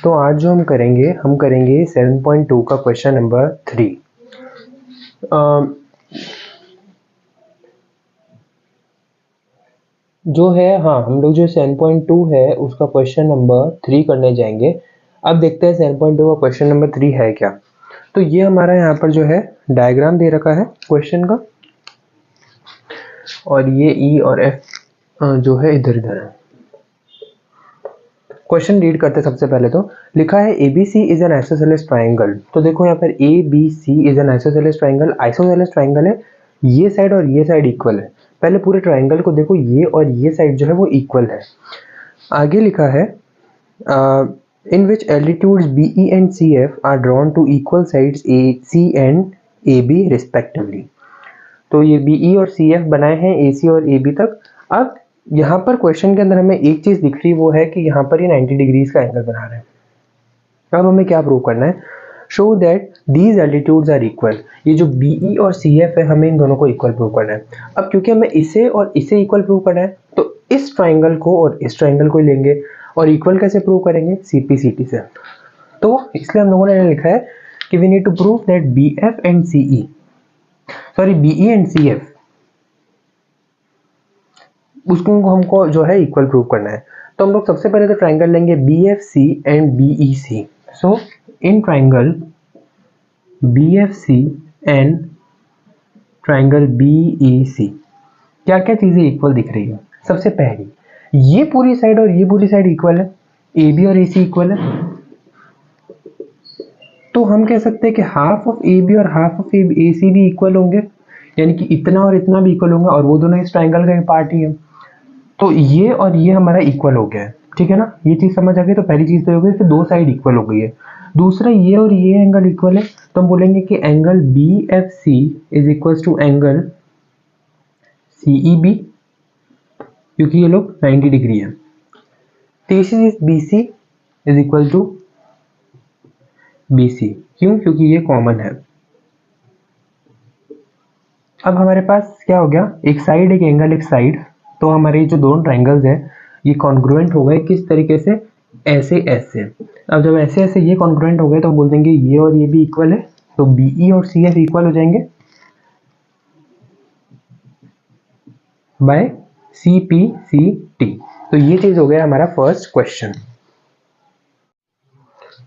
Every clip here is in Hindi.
तो आज जो हम करेंगे 7.2 का क्वेश्चन नंबर 3। जो है हम लोग जो 7.2 है उसका क्वेश्चन नंबर 3 करने जाएंगे। अब देखते हैं 7.2 का क्वेश्चन नंबर 3 है क्या। तो ये हमारा यहाँ पर जो है डायग्राम दे रखा है क्वेश्चन का, और ये ई और एफ जो है इधर इधर है। क्वेश्चन रीड करते हैं। सबसे पहले तो लिखा है ABC is an isosceles triangle. तो देखो यहाँ पर ABC is an isosceles triangle. Isosceles triangle है, ये साइड और ये साइड इक्वल है। पहले पूरे ट्राइंगल को देखो, ये और ये साइड जो है वो इक्वल है। आगे लिखा है in which altitudes BE and CF are drawn to equal sides AC and AB respectively. तो ये BE और CF बनाए हैं AC और AB तक। अब यहाँ पर क्वेश्चन के अंदर हमें एक चीज दिख रही, वो है कि यहाँ पर ये 90 डिग्रीज का एंगल बना रहे हैं। अब हमें क्या प्रूव करना है? Show that these altitudes are equal. ये जो BE और CF है, हमें इन दोनों को इक्वल प्रूव करना है। अब क्योंकि हमें इसे और इसे इक्वल प्रूव करना है, तो इस ट्राइंगल को और इस ट्राइंगल को लेंगे। और इक्वल कैसे प्रूव करेंगे? CP/CT से। तो इसलिए हम लोगों ने लिखा है कि we need to prove that BE and CF उसको हमको जो है इक्वल प्रूव करना है। तो हम लोग सबसे पहले तो ट्राइंगल लेंगे BFC and BEC। So in triangle BFC and triangle BEC क्या क्या चीजें इक्वल दिख रही है? सबसे पहली, ये पूरी साइड और ये पूरी साइड इक्वल है, AB और AC इक्वल है। तो हम कह सकते हैं कि हाफ ऑफ AB और हाफ ऑफ AC भी इक्वल होंगे, यानी कि इतना और इतना भी इक्वल होंगे, और वो दोनों इस ट्राइंगल का एक पार्ट ही है। तो ये और ये हमारा इक्वल हो गया है, ठीक है ना। ये चीज समझ आ गई। तो पहली चीज तो हो गई कि दो साइड इक्वल हो गई है। दूसरा, ये और ये एंगल इक्वल है, तो हम बोलेंगे कि angle BFC is equal to angle CEB, क्योंकि ये लोग 90 डिग्री है। तीसरी चीज, BC is equal to BC, क्यों? क्योंकि ये कॉमन है। अब हमारे पास क्या हो गया? एक साइड, एक एंगल, एक साइड। तो हमारे जो दोनों ट्राइंगल्स है ये कॉन्ग्रुएंट हो गए। किस तरीके से? ऐसे ऐसे। अब जब ऐसे ऐसे ये कॉन्ग्रुएंट हो गए तो बोल देंगे ये और ये भी इक्वल है, तो BE और CF इक्वल हो जाएंगे बाय CP/CT। तो ये चीज हो गया हमारा फर्स्ट क्वेश्चन।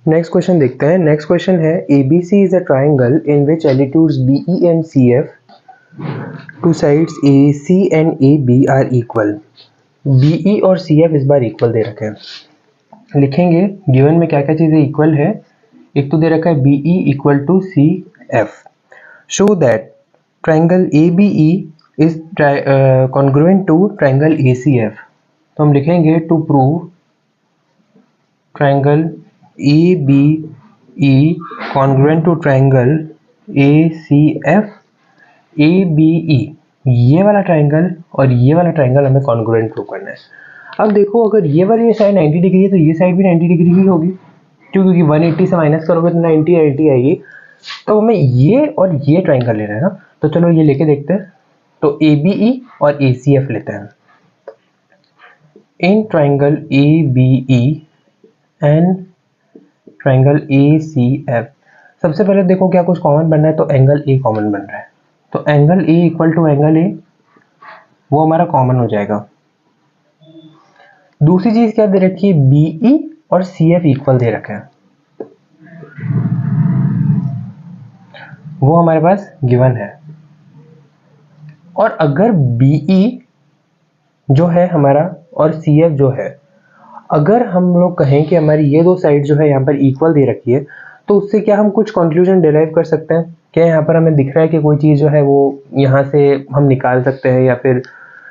नेक्स्ट क्वेश्चन देखते हैं। नेक्स्ट क्वेश्चन है ABC is a triangle in which altitudes BE and CF to sides AC and AB are equal. BE और CF इस बार इक्वल दे रखे हैं। लिखेंगे गिवन में क्या क्या चीजें इक्वल है। एक तो दे रखा है BE equal to CF। Show that triangle ABE is congruent to triangle ACF। तो हम लिखेंगे to prove triangle ABE congruent to triangle ACF। ABE ये वाला ट्राइंगल और ये वाला ट्राइंगल हमें कॉन्ग्रुएंट प्रूव करना है। अब देखो, अगर ये वाली साइड 90 डिग्री है तो ये साइड भी 90 डिग्री ही होगी, क्योंकि 180 से माइनस करोगे तो 90 आएगी। तो हमें ये और ये ट्राइंगल लेना है ना, तो चलो ये लेके देखते हैं। तो ABE और ACF लेते हैं। In triangle ABE and triangle ACF, सबसे पहले देखो क्या कुछ कॉमन बन रहा है, तो एंगल A कॉमन बन रहा है। तो angle A equal to angle A, वो हमारा कॉमन हो जाएगा। दूसरी चीज क्या दे रखी है? BE और CF इक्वल दे रखे हैं, वो हमारे पास गिवन है। और अगर BE जो है हमारा और CF जो है, अगर हम लोग कहें कि हमारी ये दो साइड जो है यहाँ पर इक्वल दे रखी है, तो उससे क्या हम कुछ कंक्लूजन डिराइव कर सकते हैं? क्या यहाँ पर हमें दिख रहा है कि कोई चीज़ जो है वो यहाँ से हम निकाल सकते हैं, या फिर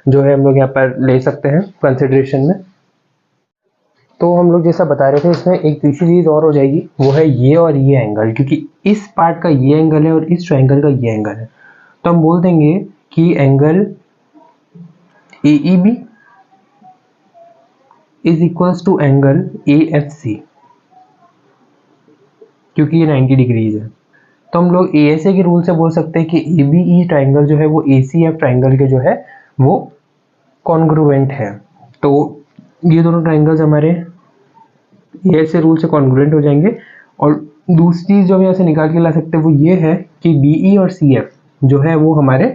जो है हम लोग यहाँ पर ले सकते हैं कंसिडरेशन में? तो हम लोग जैसा बता रहे थे, इसमें एक तीसरी चीज़ और हो जाएगी, वो है ये और ये एंगल, क्योंकि इस पार्ट का ये एंगल है और इस ट्राइंगल का ये एंगल है। तो हम बोल देंगे कि angle AEB is equals to angle AFC, क्योंकि ये 90 डिग्रीज है। तो हम लोग ASA के रूल से बोल सकते हैं कि ABE ट्राइंगल जो है वो ACF ट्राइंगल के जो है वो कॉन्ग्रुएंट है। तो ये दोनों ट्राइंगल्स हमारे ये ऐसे रूल से कॉन्ग्रुएंट हो जाएंगे। और दूसरी चीज जो हम यहाँ से निकाल के ला सकते हैं वो ये है कि BE और CF जो है वो हमारे,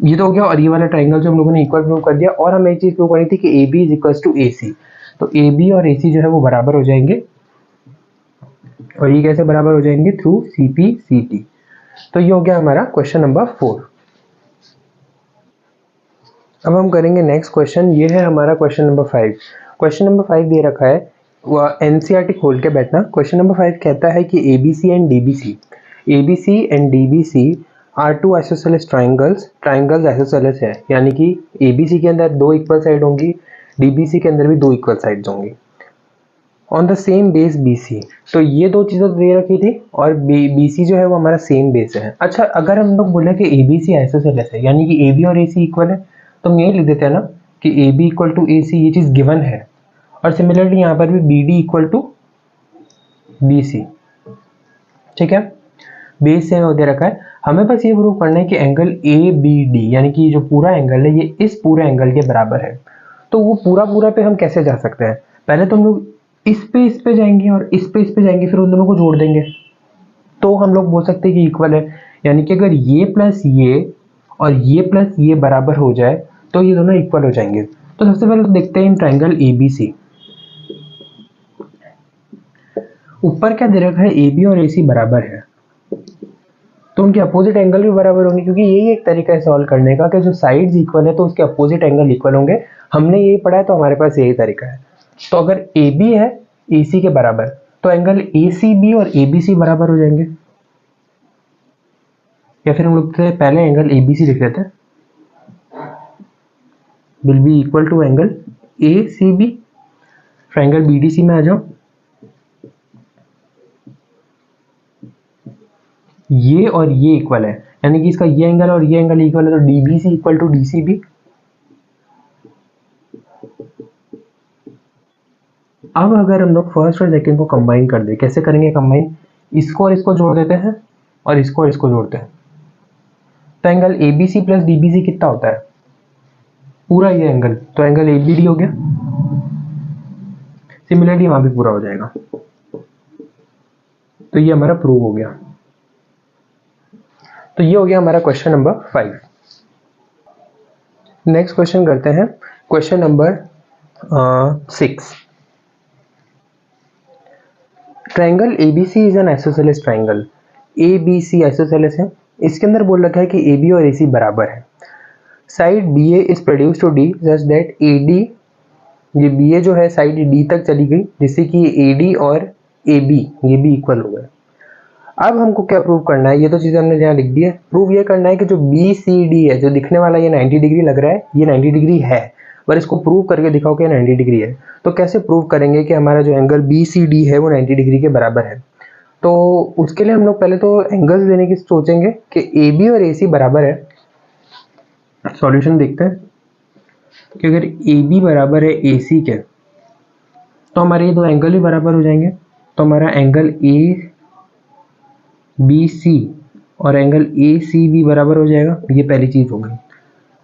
ये तो हो गया। और ये वाला ट्राइंगल जो हम लोगों ने इक्वल प्रूव कर दिया। और हमें एक चीज प्रूव करनी थी कि AB is equal to AC, तो AB और AC जो है वो बराबर हो जाएंगे। और ये कैसे बराबर हो जाएंगे? Through CP/CT। तो ये हो गया हमारा क्वेश्चन नंबर 4। अब हम करेंगे नेक्स्ट क्वेश्चन। ये है हमारा क्वेश्चन नंबर 5। क्वेश्चन नंबर 5 दे रखा है, NCERT खोल के बैठना। क्वेश्चन नंबर 5 कहता है कि ABC and DBC are two isosceles triangles isosceles है, यानी कि ABC के अंदर दो इक्वल साइड होंगी, DBC के अंदर भी दो इक्वल साइड्स होंगी on the same base BC। तो ये दो चीज़ें दे रखी थी और BC जो है वो हमारा सेम बेस है। अच्छा, अगर हम लोग बोले कि ABC आइसोसेलेस है, यानी कि AB और AC इक्वल है, तो हम यही लिख देते हैं ना कि AB इक्वल टू AC, ये चीज़ गिवन है। और सिमिलरली यहाँ पर भी BD इक्वल टू BC, ठीक है, बेस सेम दे रखा है। हमें बस ये प्रूव करना है कि एंगल ABD, यानी कि जो पूरा एंगल है ये इस पूरे एंगल के बराबर है। तो वो पूरा पे हम कैसे जा सकते हैं? पहले तो हम लोग इस पे जाएंगे और इस पे जाएंगे, फिर उन दोनों को जोड़ देंगे, तो हम लोग बोल सकते हैं कि इक्वल है। यानी कि अगर ये प्लस ये और ये प्लस ये बराबर हो जाए तो ये दोनों इक्वल हो जाएंगे। तो सबसे पहले तो देखते हैं इन ट्राइंगल ABC। ऊपर क्या दे रखा है? AB और AC बराबर है, तो उनके अपोजिट एंगल भी बराबर होंगे, क्योंकि यही एक तरीका है सॉल्व करने का कि जो साइड्स इक्वल है तो उसके अपोजिट एंगल इक्वल होंगे। हमने यही पढ़ा है, तो हमारे पास यही तरीका है। तो अगर AB है AC के बराबर, तो एंगल ACB और ABC बराबर हो जाएंगे। या फिर हम लोग पहले एंगल ABC लिख लेते हैं, will be equal to angle ACB। Triangle BDC में आ जाओ, ये और ये इक्वल है, यानी कि इसका ये एंगल और ये एंगल इक्वल है, तो DBC इक्वल टू DCB। अब अगर हम लोग फर्स्ट और सेकंड को कंबाइन कर दे, कैसे करेंगे कंबाइन? इसको और इसको जोड़ देते हैं और इसको और इसको जोड़ते हैं, तो एंगल ABC प्लस DBC कितना होता है? पूरा ये एंगल, तो एंगल ABD हो गया। सिमिलरली वहां भी पूरा हो जाएगा। तो ये हमारा प्रूव हो गया। तो ये हो गया हमारा क्वेश्चन नंबर 5। नेक्स्ट क्वेश्चन करते हैं, question number 6। Triangle ABC is an isosceles triangle. ABC isosceles है। इसके अंदर बोल रखा है कि AB और AC बराबर है। Side BA is produce to D such that AD, ये BA जो है साइड D तक चली गई, जिससे कि AD और AB ये भी इक्वल हो गए। अब हमको क्या प्रूव करना है? ये तो चीज़ें हमने यहाँ लिख दी है। प्रूव ये करना है कि जो BCD है, जो दिखने वाला ये 90 डिग्री लग रहा है, ये 90 डिग्री है, पर इसको प्रूव करके दिखाओ कि 90 डिग्री है। तो कैसे प्रूव करेंगे कि हमारा जो एंगल BCD है वो 90 डिग्री के बराबर है? तो उसके लिए हम लोग पहले तो एंगल्स देने की सोचेंगे कि AB और AC बराबर है। सॉल्यूशन देखते हैं कि अगर AB बराबर है AC के, तो हमारे ये दो एंगल भी बराबर हो जाएंगे। तो हमारा एंगल ABC और एंगल ACB बराबर हो जाएगा। ये पहली चीज़ हो गई।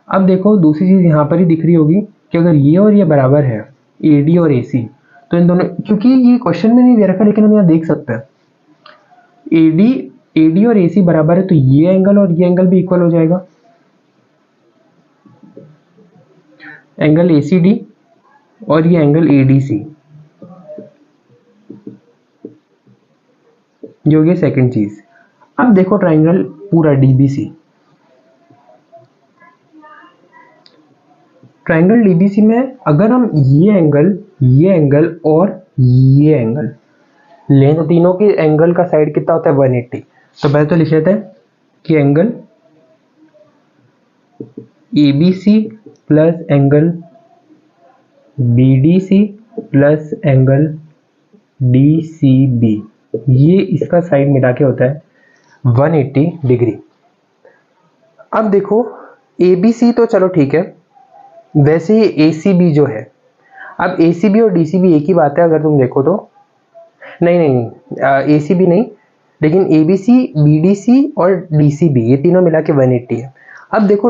अब देखो दूसरी चीज़ यहाँ पर ही दिख रही होगी कि अगर ये और ये बराबर है, AD और AC, तो इन दोनों, क्योंकि ये क्वेश्चन में नहीं दे रखा लेकिन हम यहाँ देख सकते हैं, AD और AC बराबर है, तो ये एंगल और ये एंगल भी इक्वल हो जाएगा। एंगल ACD और ये एंगल ADC, ये हो गया सेकंड चीज। अब देखो ट्राइंगल पूरा DBC, ट्राइंगल DBC में अगर हम ये एंगल और ये एंगल लें, तो तीनों के एंगल का साइड कितना होता है? 180। तो पहले तो लिख लेते हैं कि angle ABC plus angle BDC plus angle DCB, ये इसका साइड मिला के होता है 180 डिग्री। अब देखो ABC तो चलो ठीक है, वैसे ही ACB जो है, अब ACB और DCB एक ही बात है अगर तुम देखो तो। नहीं, ACB नहीं, लेकिन ABC, BDC और DCB ये तीनों मिला के 180 है। अब देखो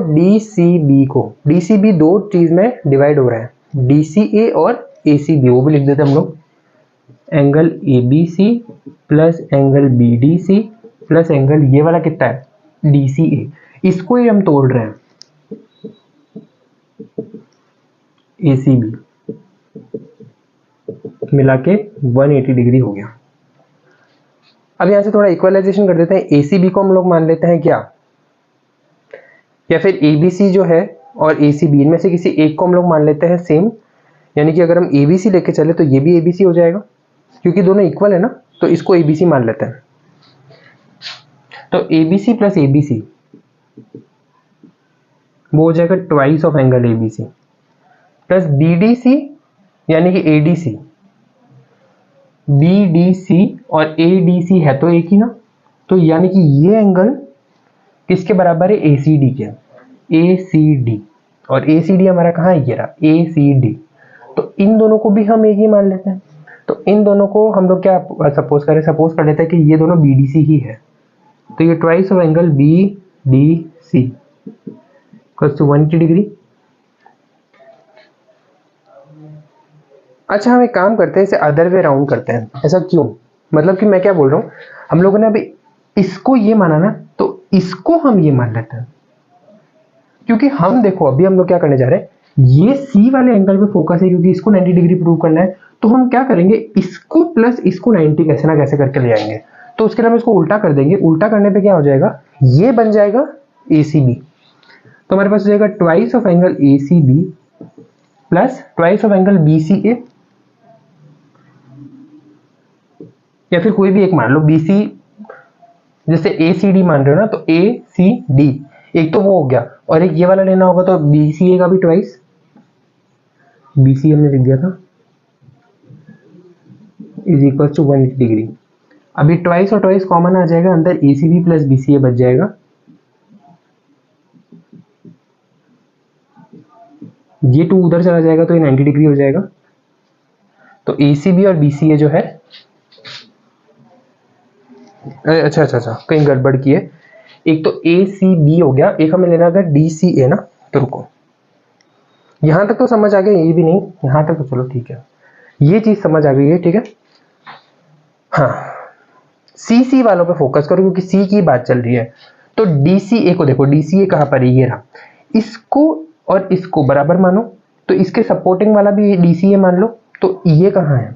DCB दो चीज में डिवाइड हो रहा है, DCA और ACB, वो भी लिख देते हम लोग। Angle ABC plus angle BDC plus angle ये वाला कितना है DCA, इसको ही हम तोड़ रहे हैं ACB, मिला के 180 डिग्री हो गया। अब यहां से थोड़ा इक्वलाइजेशन कर देते हैं, ACB को हम लोग मान लेते हैं क्या, या फिर ABC जो है और ACB इनमें से किसी एक को हम लोग मान लेते हैं सेम, यानी कि अगर हम ABC लेके चले तो ये भी ABC हो जाएगा क्योंकि दोनों इक्वल है ना, तो इसको ABC मान लेते हैं। तो ABC प्लस ABC वो हो जाएगा twice of angle ABC plus BDC यानी कि ADC, BDC और ADC है तो एक ही ना, तो यानी कि ये एंगल किसके बराबर है ACD के, ACD, और ACD हमारा कहाँ है, ये रहा ACD, तो इन दोनों को भी हम एक ही मान लेते हैं। तो इन दोनों को हम लोग क्या सपोज कर लेते हैं कि ये दोनों BDC ही है, तो ये twice of angle BDC equals to 180 degree. अच्छा हम एक काम करते हैं, इसे अदर वे राउंड करते हैं। ऐसा क्यों, मतलब कि मैं क्या बोल रहा हूँ, हम लोगों ने अभी इसको ये माना ना, तो इसको हम ये मान लेते हैं, क्योंकि हम देखो अभी हम लोग क्या करने जा रहे हैं, ये C वाले एंगल पे फोकस है क्योंकि इसको 90 डिग्री प्रूव करना है, तो हम क्या करेंगे, इसको प्लस इसको 90 कैसे ना कैसे करके ले आएंगे। तो उसके लिए हम इसको उल्टा कर देंगे, उल्टा करने पे क्या हो जाएगा, ये बन जाएगा ACB, तो हमारे पास हो जाएगा twice of angle ACB plus twice of angle BCA, या फिर कोई भी एक मान लो BC, जैसे ACD मान रहे हो ना, तो ACD एक तो वो हो गया, और एक ये वाला लेना होगा तो BCA का भी ट्वाइस, BC हमने लिख दिया था इज इक्वल टू 180 डिग्री। अभी ट्वाइस और ट्वाइस कॉमन आ जाएगा, अंदर ACB प्लस BCA बच जाएगा, ये 2 उधर चला जाएगा तो ये 90 डिग्री हो जाएगा। तो ACB और BCA जो है, अच्छा कहीं गड़बड़ की है, एक तो ACB हो गया, एक हमें लेना होगा DCA ना, तो रुको यहां तक तो समझ आ गया, ये भी नहीं, यहां तक तो चलो ठीक है, ये चीज समझ आ गई है, ठीक है। हाँ CC वालों पे फोकस करो क्योंकि C की बात चल रही है। तो DCA को देखो, DCA कहां पर है, ये रहा, इसको और इसको बराबर मानो, तो इसके सपोर्टिंग वाला भी DCA मान लो, तो ये कहां है,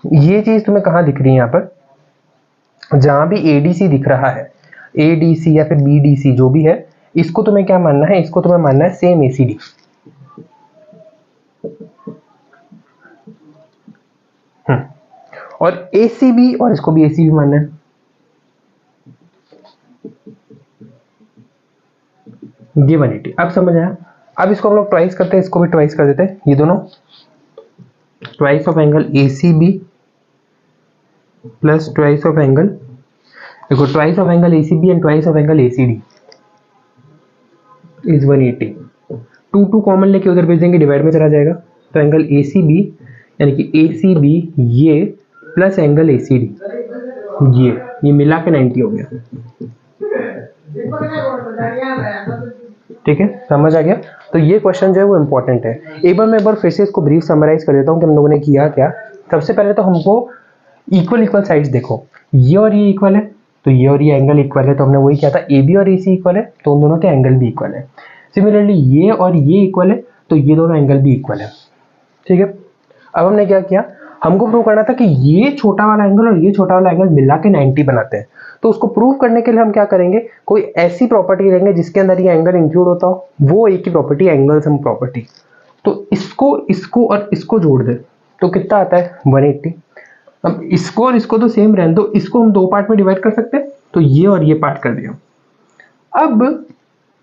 ये चीज तुम्हें कहां दिख रही है, यहां पर जहां भी ADC दिख रहा है, ADC या फिर BDC जो भी है, इसको तुम्हें क्या मानना है, इसको तुम्हें मानना है सेम ACD। और ACB और इसको भी ACB मानना है, ये 180। अब समझ आया। अब इसको हम लोग ट्वाइस करते हैं, इसको भी ट्वाइस कर देते हैं, ये दोनों twice of angle ACB plus twice of angle, देखो twice of angle ACB and twice of angle ACD is 180। 2 common लेके उधर भेज देंगे, डिवाइड में चला जाएगा, तो एंगल ACB यानी कि ACB ये प्लस एंगल ACD ये मिला के 90 हो गया, ठीक है, समझ आ गया। तो ये क्वेश्चन जो है वो इंपॉर्टेंट है। एक बार फिर से इसको ब्रीफ समराइज कर देता हूँ कि हम लोगों ने किया क्या। सबसे पहले तो हमको इक्वल साइड्स देखो, ये और ये इक्वल है, तो ये और ये एंगल इक्वल है, तो हमने वही किया था, AB और AC इक्वल है, तो उन दोनों के एंगल भी इक्वल है। सिमिलरली ये और ये इक्वल है, तो ये दोनों एंगल भी इक्वल है, ठीक है। अब हमने क्या किया, हमको प्रूव करना था कि ये छोटा वाला एंगल और ये छोटा वाला एंगल मिला के 90 बनाते हैं। तो उसको प्रूव करने के लिए हम क्या करेंगे, कोई ऐसी प्रॉपर्टी लेंगे जिसके अंदर ये एंगल इंक्लूड होता हो, वो एक ही प्रॉपर्टी, एंगल सम प्रॉपर्टी। तो इसको और इसको जोड़ दे तो कितना आता है 180। अब इसको और इसको तो सेम रहने दो, इसको हम 2 पार्ट में डिवाइड कर सकते हैं, तो ये और ये पार्ट कर दिया। अब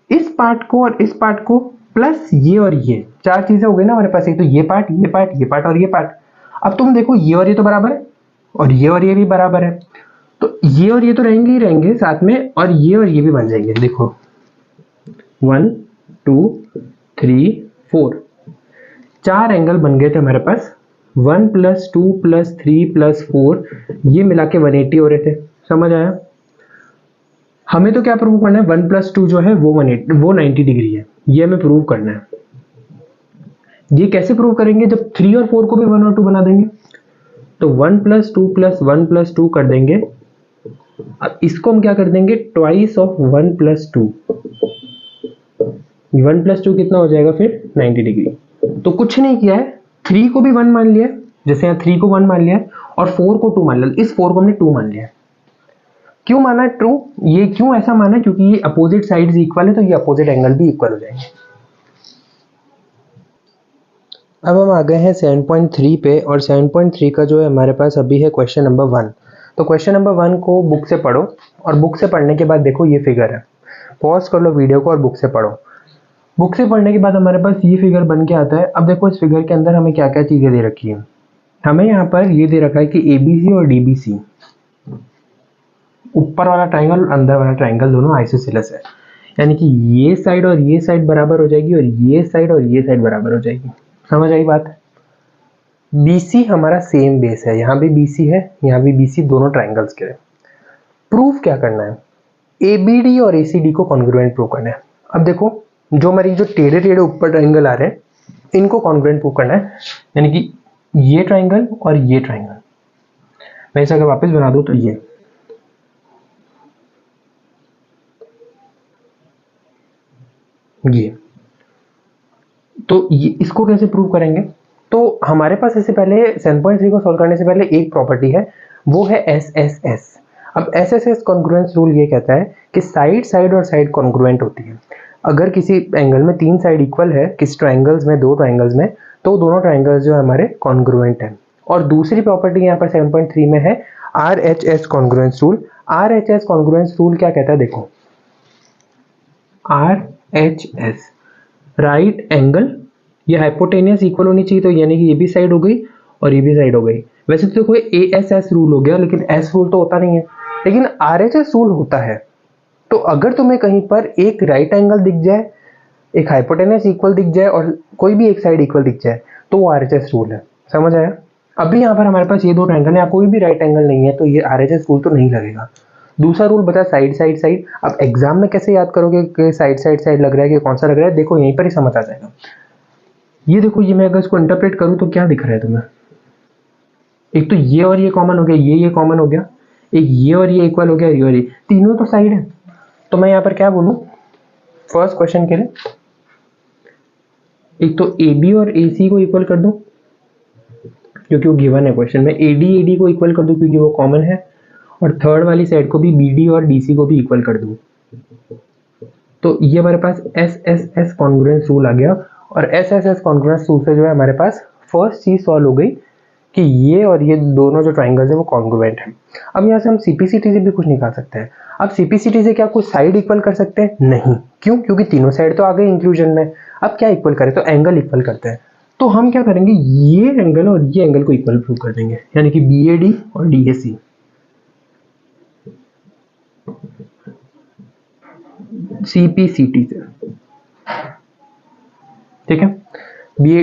इस पार्ट को और इस पार्ट को प्लस ये और ये 4 चीजें हो गई ना हमारे पास, एक तो ये पार्ट, ये पार्ट, ये पार्ट और ये पार्ट। अब तुम देखो ये और ये तो बराबर है और ये भी बराबर है, तो ये और ये तो रहेंगे ही रहेंगे साथ में, और ये भी बन जाएंगे। देखो 1 2 3 4 4 एंगल बन गए थे हमारे पास, 1 + 2 + 3 + 4 ये मिला के 180 हो रहे थे। समझ आया। हमें तो क्या प्रूव करना है, 1 + 2 जो है वो 90 डिग्री है, ये हमें प्रूव करना है। ये कैसे प्रूव करेंगे, जब 3 और 4 को भी 1 और 2 बना देंगे, तो 1 + 2 + 1 + 2 कर देंगे। अब इसको हम क्या कर देंगे, ट्वाइस ऑफ 1 + 2। 1 + 2 कितना हो जाएगा फिर 90 डिग्री। तो कुछ नहीं किया है, 3 को भी 1 मान लिया, जैसे यहाँ 3 को 1 मान लिया और 4 को 2 मान लिया। इस 4 को हमने 2 मान लिया। क्यों माना ट्रू, ये क्यों ऐसा माना, क्योंकि ये अपोजिट साइड्स इक्वल है तो ये अपोजिट एंगल भी इक्वल हो जाएंगे। अब हम आ गए हैं 7.3 पे, और 7.3 का जो है हमारे पास अभी है क्वेश्चन नंबर 1। तो क्वेश्चन नंबर 1 को बुक से पढ़ो, और बुक से पढ़ने के बाद देखो ये फिगर है, पॉज कर लो वीडियो को और बुक से पढ़ो। बुक से पढ़ने के बाद हमारे पास ये फिगर बन के आता है। अब देखो इस फिगर के अंदर हमें क्या क्या चीजें दे रखी है। हमें यहाँ पर ये दे रखा है कि ABC और DBC, ऊपर वाला ट्राइंगल और अंदर वाला ट्राइंगल दोनों आइसोसेलेस है, यानी कि ये साइड और ये साइड बराबर हो जाएगी और ये साइड और ये साइड बराबर हो जाएगी। समझ आई बात। BC हमारा सेम बेस है, यहाँ भी BC है, यहाँ भी BC, दोनों ट्राइंगल्स के। प्रूफ क्या करना है, ABD और ACD को कॉन्ग्रुएंट प्रूव करना है। अब देखो जो हमारी जो टेढ़े टेढ़े ऊपर ट्राइंगल आ रहे हैं इनको कॉन्ग्रुएंट प्रूव करना है, यानी कि ये ट्राइंगल और ये ट्राइंगल। मैं इसे अगर वापस बना दूं तो ये तो ये इसको कैसे प्रूव करेंगे। तो हमारे पास इससे पहले 7.3 को सॉल्व करने से पहले एक प्रॉपर्टी है, वो है SSS। अब SSS कॉन्ग्रुएंस रूल ये कहता है कि साइड साइड और साइड कॉन्ग्रुएंट होती है। अगर किसी एंगल में 3 साइड इक्वल है, किसी ट्राइंगल्स में 2 ट्राइंगल्स में, तो दोनों ट्राइंगल्स जो हमारे कॉन्ग्रुएंट हैं। और दूसरी प्रॉपर्टी यहाँ पर 7.3 में है RHS congruence rule. RHS congruence rule क्या कहता है, देखो RHS राइट एंगल, ये हाइपोटेनियस इक्वल होनी चाहिए, तो यानी कि ये भी साइड हो गई और ये भी साइड हो गई। वैसे तो कोई ASS रूल हो गया, लेकिन S रूल तो होता नहीं है, लेकिन RHS रूल होता है। तो अगर तुम्हें कहीं पर एक राइट एंगल दिख जाए, एक हाइपोटेनियस इक्वल दिख जाए और कोई भी एक साइड इक्वल दिख जाए, तो वो RHS रूल है। समझ आया। अभी यहाँ पर हमारे पास ये 2 ट्राइंगल है, कोई भी राइट एंगल नहीं है, तो ये RHS रूल तो नहीं लगेगा। दूसरा रूल बता साइड साइड साइड। अब एग्जाम में कैसे याद करोगे कि साइड साइड साइड लग रहा है कि कौन सा लग रहा है, देखो यहीं पर ही समझ आ जाएगा। ये देखो, ये मैं अगर इसको इंटरप्रेट करूं तो क्या दिख रहा है तुम्हें, एक तो ये और ये कॉमन हो गया, ये कॉमन हो गया, एक ये और ये इक्वल हो गया, ये और ये, तीनों तो साइड है। तो मैं यहाँ पर क्या बोलूं, फर्स्ट क्वेश्चन के लिए एक तो AB और AC को इक्वल कर दूं क्योंकि वो गिवन है क्वेश्चन में, AD को इक्वल कर दूं क्योंकि वो कॉमन है, और थर्ड वाली साइड को भी BD और DC को भी इक्वल कर दूं। तो ये हमारे पास SSS कॉन्ग्रुएंस रूल आ गया, और SSS कॉन्ग्रुएंस रूल से जो है हमारे पास फर्स्ट चीज सॉल्व हो गई कि ये और ये दोनों जो ट्राइंगल्स है वो कॉन्ग्रुएंट है। अब यहाँ से हम CPCT से भी कुछ निकाल सकते हैं। अब CPCT से क्या कुछ साइड इक्वल कर सकते हैं, नहीं। क्यों, क्योंकि तीनों साइड तो आ गई इंक्लूजन में। अब क्या इक्वल करें, तो एंगल इक्वल करते हैं। तो हम क्या करेंगे, ये एंगल और ये एंगल को इक्वल प्रूव कर देंगे, यानी कि BAD और DAC। CPCT से, ठीक है।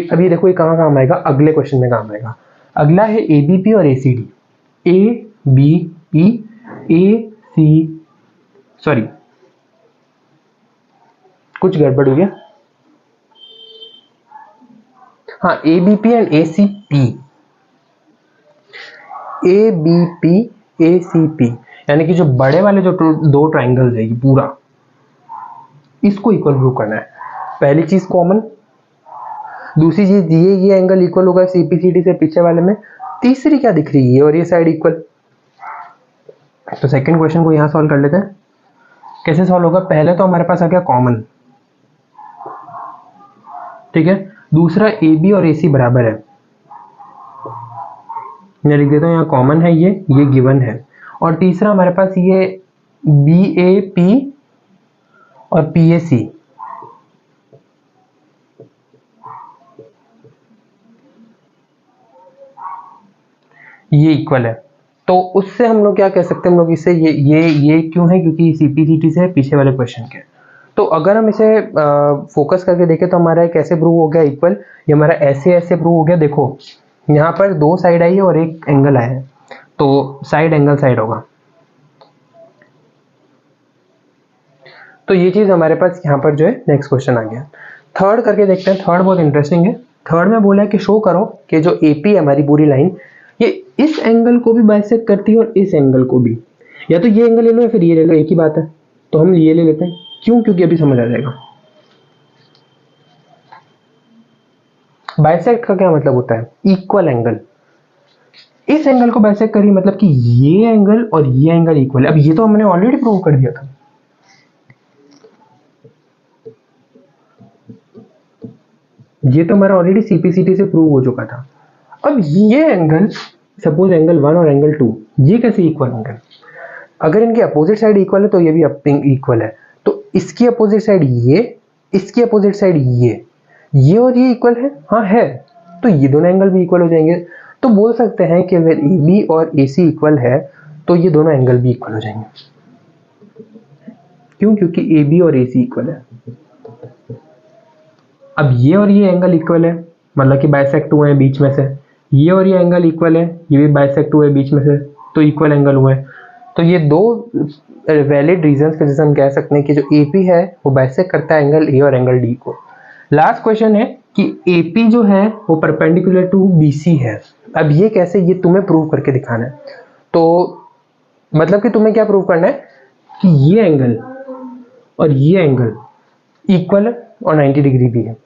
अभी देखो ये कहाँ काम आएगा, अगले क्वेश्चन में काम आएगा। अगला है ABP और ACD। ABP AC, सॉरी कुछ गड़बड़ हो गया, हाँ ABP and ACP। ABP ACP यानी कि जो बड़े वाले जो 2 ट्राइंगल्स है, ये पूरा इसको इक्वल प्रूव करना है। पहली चीज कॉमन, दूसरी चीज ये एंगल इक्वल होगा CPCT से पीछे वाले में, तीसरी क्या दिख रही है, ये और ये साइड इक्वल। तो सेकंड क्वेश्चन को यहां सॉल्व कर लेते हैं। कैसे सॉल्व होगा, पहले तो हमारे पास आ गया कॉमन, ठीक है। दूसरा AB और AC बराबर है, मैं लिख देता हूं यहाँ कॉमन है, ये गिवन है। और तीसरा हमारे पास ये BAP और PAC, ये इक्वल है। तो उससे हम लोग क्या कह सकते हैं, हम लोग इससे ये क्यों है, क्योंकि CPCT से पीछे वाले क्वेश्चन के। तो अगर हम इसे फोकस करके देखें तो हमारा कैसे प्रूव हो गया इक्वल, ये हमारा ऐसे प्रूव हो गया। देखो यहाँ पर 2 साइड आई है और एक एंगल आया है, तो साइड एंगल साइड होगा। तो ये चीज हमारे पास यहाँ पर जो है नेक्स्ट क्वेश्चन आ गया। थर्ड करके देखते हैं, थर्ड बहुत इंटरेस्टिंग है। थर्ड में बोला है कि शो करो कि जो AP है हमारी पूरी लाइन, ये इस एंगल को भी बाइसेक्ट करती है और इस एंगल को भी। या तो ये एंगल ले लो या फिर ये ले लो, एक ही बात है। तो हम ये ले लेते हैं, क्यों? क्योंकि अभी समझ आ जाएगा। बाइसेक्ट का क्या मतलब होता है? Equal angle. इस एंगल को बाइसेक्ट करिए मतलब कि ये एंगल और ये एंगल इक्वल है। अब ये तो हमने ऑलरेडी प्रूव कर दिया था। ये तो हमारा ऑलरेडी सीपीसीटी से प्रूव हो चुका था। अब ये एंगल, सपोज एंगल 1 और एंगल 2, ये कैसे इक्वल होंगे? अगर इनके अपोजिट साइड इक्वल है तो ये भी इक्वल है। तो इसकी अपोजिट साइड ये, इसकी अपोजिट साइड ये और ये इक्वल है। हाँ है, तो ये दोनों एंगल भी इक्वल हो जाएंगे। तो बोल सकते हैं कि अगर ए बी और ए सी इक्वल है तो ये दोनों एंगल भी इक्वल हो जाएंगे। क्यों? क्योंकि ए बी और ए सी इक्वल है। अब ये और ये एंगल इक्वल है, मतलब कि बाइसेक्ट हुए हैं बीच में से। ये और ये एंगल इक्वल है, ये भी बाइसेक्ट हुए बीच में से, तो इक्वल एंगल हुए। तो ये दो वैलिड रीजंस के जैसे हम कह सकते हैं कि जो एपी है वो बाइसेक्ट करता है एंगल ए और एंगल डी को। लास्ट क्वेश्चन है कि एपी जो है वो परपेंडिकुलर टू बीसी है। अब ये कैसे, ये तुम्हें प्रूव करके दिखाना है। तो मतलब कि तुम्हें क्या प्रूव करना है कि ये एंगल और ये एंगल इक्वल है और 90 डिग्री भी है।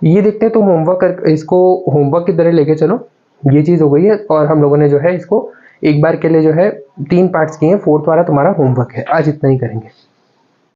ये देखते हैं, तुम होमवर्क कर, इसको होमवर्क की तरह लेके चलो। ये चीज हो गई है और हम लोगों ने जो है इसको एक बार के लिए जो है 3 पार्ट्स किए हैं, 4th वाला तुम्हारा होमवर्क है। आज इतना ही करेंगे।